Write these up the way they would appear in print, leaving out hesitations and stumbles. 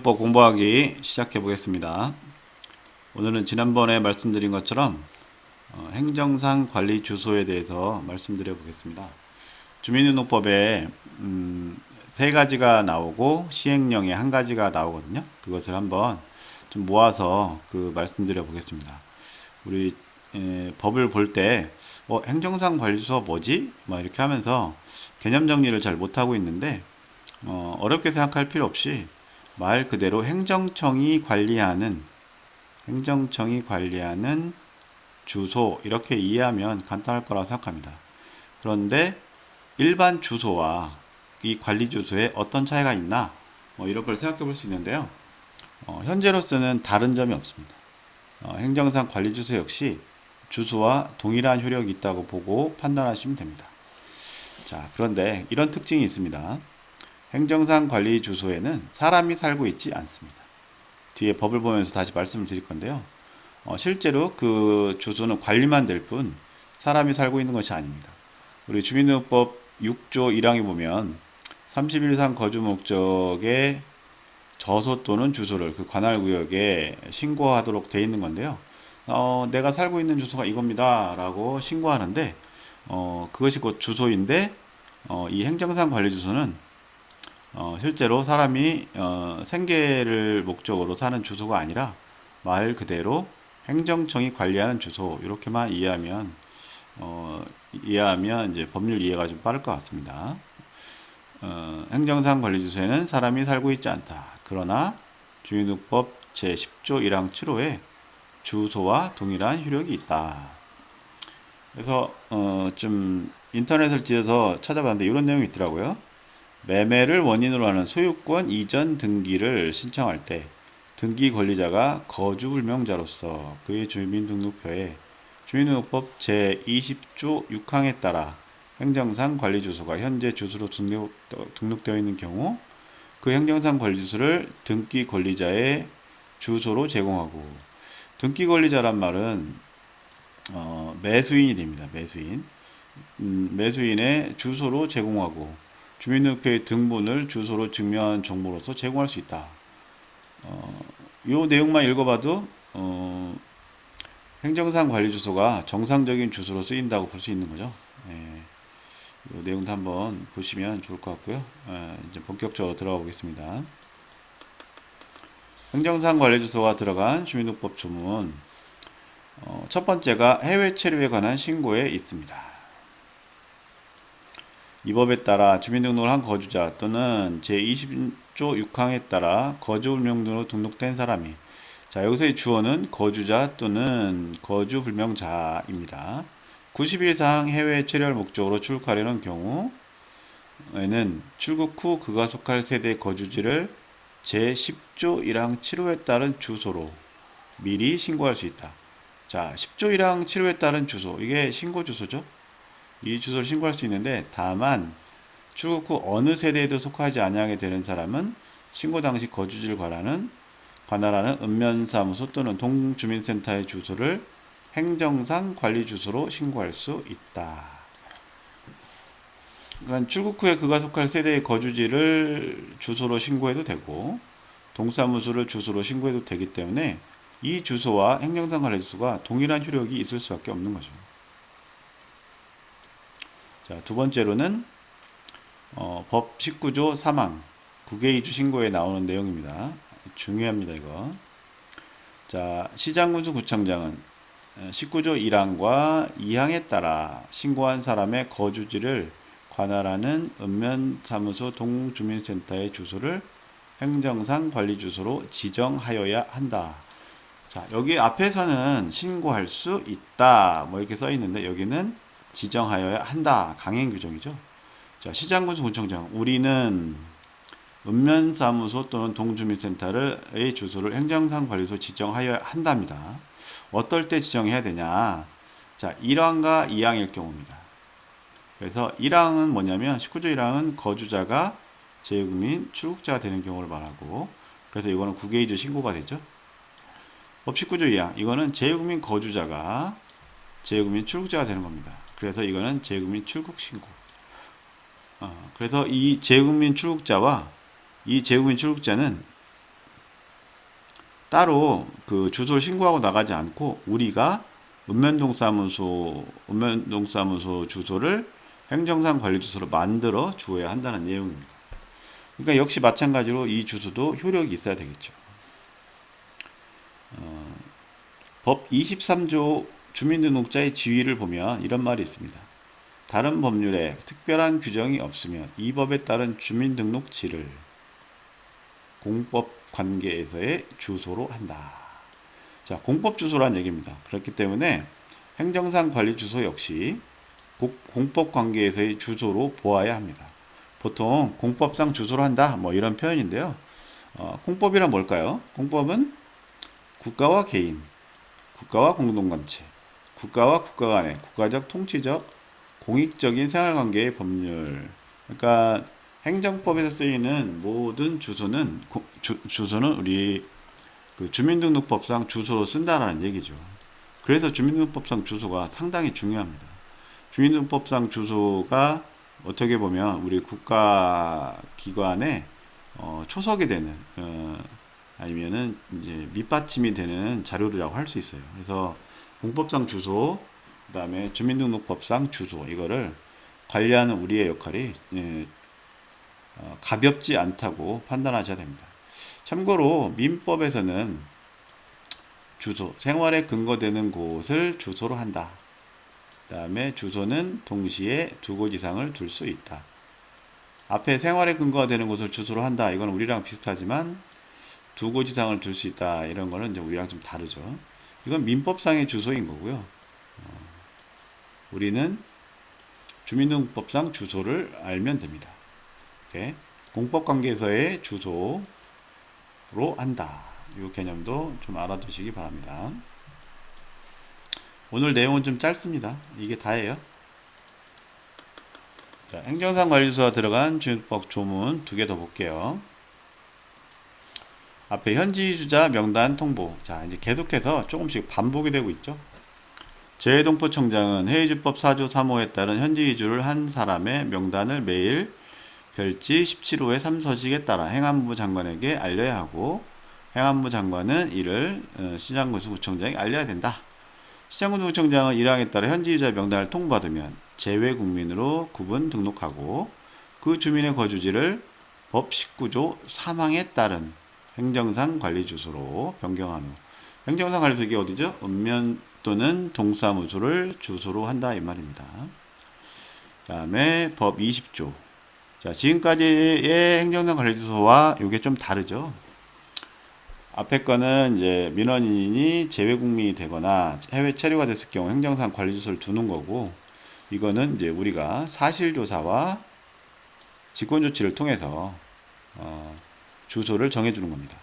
주민등록법 공부하기 시작해 보겠습니다. 오늘은 지난번에 말씀드린 것처럼 행정상 관리 주소에 대해서 말씀드려 보겠습니다. 주민등록법에 세 가지가 나오고 시행령에 한 가지가 나오거든요. 그것을 한번 좀 모아서 말씀드려 보겠습니다. 우리 법을 볼 때 행정상 관리 주소가 뭐지? 이렇게 하면서 개념 정리를 잘 못하고 있는데 어렵게 생각할 필요 없이 말 그대로 행정청이 관리하는 주소 이렇게 이해하면 간단할 거라고 생각합니다. 그런데 일반 주소와 이 관리 주소에 어떤 차이가 있나 이런 걸 생각해 볼 수 있는데요. 현재로서는 다른 점이 없습니다. 행정상 관리 주소 역시 주소와 동일한 효력이 있다고 보고 판단하시면 됩니다. 자, 그런데 이런 특징이 있습니다. 행정상 관리 주소에는 사람이 살고 있지 않습니다. 뒤에 법을 보면서 다시 말씀을 드릴 건데요. 실제로 그 주소는 관리만 될 뿐 사람이 살고 있는 것이 아닙니다. 우리 주민등록법 6조 1항에 보면 30일 이상 거주 목적의 저소 또는 주소를 그 관할구역에 신고하도록 되어 있는 건데요. 내가 살고 있는 주소가 이겁니다 라고 신고하는데 그것이 곧 주소인데 이 행정상 관리 주소는 실제로 사람이 생계를 목적으로 사는 주소가 아니라 말 그대로 행정청이 관리하는 주소 이렇게만 이해하면 이제 법률 이해가 좀 빠를 것 같습니다. 행정상 관리 주소에는 사람이 살고 있지 않다. 그러나 주민등록법 제10조 1항 7호에 주소와 동일한 효력이 있다. 그래서 좀 인터넷을 찢어서 찾아봤는데 이런 내용이 있더라고요. 매매를 원인으로 하는 소유권 이전 등기를 신청할 때 등기 권리자가 거주불명자로서 그의 주민등록표에 주민등록법 제20조 6항에 따라 행정상 관리주소가 현재 주소로 등록되어 있는 경우 그 행정상 관리주소를 등기 권리자의 주소로 제공하고, 등기 권리자란 말은 매수인이 됩니다. 매수인의 주소로 제공하고 주민등록표의 등본을 주소로 증명한 정보로서 제공할 수 있다. 이 내용만 읽어봐도 행정상 관리 주소가 정상적인 주소로 쓰인다고 볼 수 있는 거죠. 이 내용도 한번 보시면 좋을 것 같고요. 이제 본격적으로 들어가 보겠습니다. 행정상 관리 주소가 들어간 주민등록법 조문. 첫 번째가 해외 체류에 관한 신고에 있습니다. 이 법에 따라 주민등록을 한 거주자 또는 제20조 6항에 따라 거주불명으로 등록된 사람이, 자, 여기서의 주어는 거주자 또는 거주불명자입니다. 90일 이상 해외에 체류할 목적으로 출국하려는 경우에는 출국 후 그가 속할 세대의 거주지를 제10조 1항 7호에 따른 주소로 미리 신고할 수 있다. 자, 10조 1항 7호에 따른 주소, 이게 신고 주소죠. 이 주소를 신고할 수 있는데, 다만 출국 후 어느 세대에도 속하지 아니하게 되는 사람은 신고 당시 거주지를 관할하는 읍면사무소 또는 동주민센터의 주소를 행정상 관리 주소로 신고할 수 있다. 그러니까 출국 후에 그가 속할 세대의 거주지를 주소로 신고해도 되고 동사무소를 주소로 신고해도 되기 때문에 이 주소와 행정상 관리 주소가 동일한 효력이 있을 수밖에 없는 거죠. 자, 두 번째로는 법 19조 3항 국외이주 신고에 나오는 내용입니다. 중요합니다, 이거. 자, 시장군수구청장은 19조 1항과 2항에 따라 신고한 사람의 거주지를 관할하는 읍면사무소 동주민센터의 주소를 행정상 관리 주소로 지정하여야 한다. 자, 여기 앞에서는 신고할 수 있다 이렇게 써 있는데 여기는 지정하여야 한다. 강행 규정이죠. 자, 시장군수구청장, 우리는 읍면사무소 또는 동주민센터의 주소를 행정상 관리소 지정하여야 한답니다. 어떨 때 지정해야 되냐? 자, 1항과 2항일 경우입니다. 그래서 1항은 뭐냐면 19조 1항은 거주자가 재외국민 출국자가 되는 경우를 말하고, 그래서 이거는 국외이주 신고가 되죠. 법 19조 2항, 이거는 재외국민 거주자가 재외국민 출국자가 되는 겁니다. 그래서 이거는 재외국민 출국 신고. 그래서 이 재외국민 출국자와 이 재외국민 출국자는 따로 그 주소를 신고하고 나가지 않고 우리가 읍면동사무소 주소를 행정상 관리 주소로 만들어 주어야 한다는 내용입니다. 그러니까 역시 마찬가지로 이 주소도 효력이 있어야 되겠죠. 법 23조 주민등록자의 지위를 보면 이런 말이 있습니다. 다른 법률에 특별한 규정이 없으면 이 법에 따른 주민등록지를 공법 관계에서의 주소로 한다. 자, 공법 주소란 얘기입니다. 그렇기 때문에 행정상 관리 주소 역시 공법 관계에서의 주소로 보아야 합니다. 보통 공법상 주소로 한다 뭐 이런 표현인데요. 공법이란 뭘까요? 공법은 국가와 개인, 국가와 공동단체, 국가와 국가 간의 국가적 통치적 공익적인 생활관계의 법률. 그러니까 행정법에서 쓰이는 모든 주소는 우리 그 주민등록법상 주소로 쓴다라는 얘기죠. 그래서 주민등록법상 주소가 상당히 중요합니다. 주민등록법상 주소가 어떻게 보면 우리 국가기관의 초석이 되는 아니면은 이제 밑받침이 되는 자료라고 할 수 있어요. 그래서 공법상 주소, 그다음에 주민등록법상 주소 이거를 관리하는 우리의 역할이 가볍지 않다고 판단하셔야 됩니다. 참고로 민법에서는 주소, 생활에 근거되는 곳을 주소로 한다. 그 다음에 주소는 동시에 두 곳 이상을 둘 수 있다. 앞에 생활에 근거가 되는 곳을 주소로 한다. 이건 우리랑 비슷하지만 두 곳 이상을 둘 수 있다. 이런 거는 이제 우리랑 좀 다르죠. 이건 민법상의 주소인 거고요. 우리는 주민등록법상 주소를 알면 됩니다. 이렇게 공법관계에서의 주소로 한다. 이 개념도 좀 알아두시기 바랍니다. 오늘 내용은 좀 짧습니다. 이게 다예요. 자, 행정상 관리주소가 들어간 주민등록법 조문 두 개 더 볼게요. 앞에 현지주자 명단 통보. 자, 이제 계속해서 조금씩 반복이 되고 있죠. 재외동포청장은 해외주법 4조 3호에 따른 현지이주를 한 사람의 명단을 매일 별지 17호의 3서식에 따라 행안부 장관에게 알려야 하고 행안부 장관은 이를 시장군수구청장에게 알려야 된다. 시장군수구청장은 1항에 따라 현지이주자 명단을 통보받으면 재외국민으로 구분 등록하고 그 주민의 거주지를 법 19조 3항에 따른 행정상 관리주소로 변경한 후 행정상 관리주소 이게 어디죠? 읍면 또는 동사무소를 주소로 한다 이 말입니다. 그 다음에 법 20조. 자, 지금까지의 행정상 관리주소와 이게 좀 다르죠. 앞에 거는 이제 민원인이 재외국민이 되거나 해외 체류가 됐을 경우 행정상 관리주소를 두는 거고, 이거는 이제 우리가 사실조사와 직권조치를 통해서 주소를 정해주는 겁니다.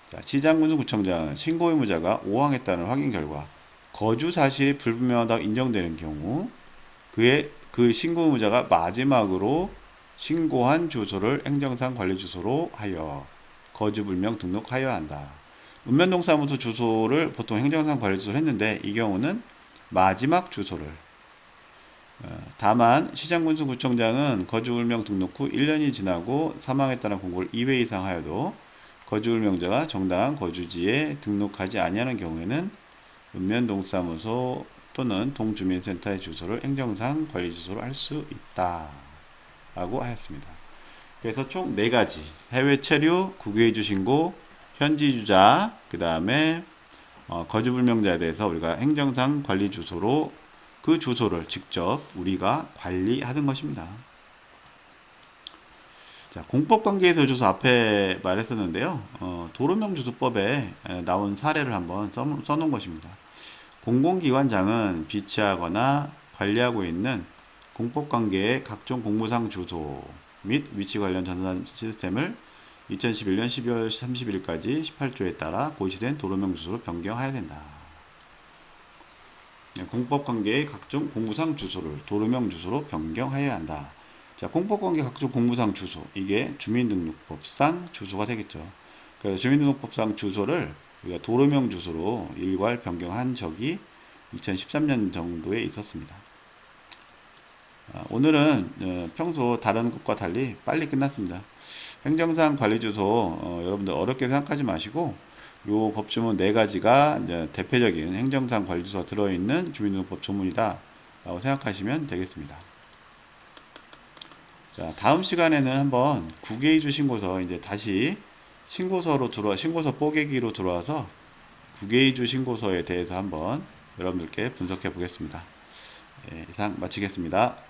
자, 시장군수구청장은 신고 의무자가 5항에 따른 확인 결과 거주 사실이 불분명하다고 인정되는 경우 그 신고 의무자가 마지막으로 신고한 주소를 행정상 관리주소로 하여 거주불명 등록하여야 한다. 읍면동사무소 주소를 보통 행정상 관리주소를 했는데 이 경우는 마지막 주소를 다만 시장군수구청장은 거주불명 등록 후 1년이 지나고 사망에 따른 공고를 2회 이상 하여도 거주불명자가 정당한 거주지에 등록하지 아니하는 경우에는 읍면동사무소 또는 동주민센터의 주소를 행정상 관리주소로 할 수 있다 라고 하였습니다. 그래서 총 4가지 해외 체류, 국외이주 신고, 현지주자, 그 다음에 거주불명자에 대해서 우리가 행정상 관리주소로 그 주소를 직접 우리가 관리하는 것입니다. 자, 공법관계에서 주소 앞에 말했었는데요. 도로명주소법에 나온 사례를 한번 써놓은 것입니다. 공공기관장은 비치하거나 관리하고 있는 공법관계의 각종 공무상 주소 및 위치 관련 전산 시스템을 2011년 12월 30일까지 18조에 따라 고시된 도로명 주소로 변경해야 된다. 공법관계의 각종 공무상 주소를 도로명 주소로 변경해야 한다. 자, 공법관계 각종 공무상 주소, 이게 주민등록법상 주소가 되겠죠. 그래서 주민등록법상 주소를 우리가 도로명 주소로 일괄 변경한 적이 2013년 정도에 있었습니다. 오늘은 평소 다른 것과 달리 빨리 끝났습니다. 행정상 관리주소 여러분들 어렵게 생각하지 마시고 요 법조문 네 가지가 이제 대표적인 행정상 관리조서가 들어있는 주민등록법 조문이다 라고 생각하시면 되겠습니다. 자, 다음 시간에는 한번 국외이주 신고서 이제 다시 신고서 뽀개기로 들어와서 국외이주 신고서에 대해서 한번 여러분들께 분석해 보겠습니다. 예, 이상 마치겠습니다.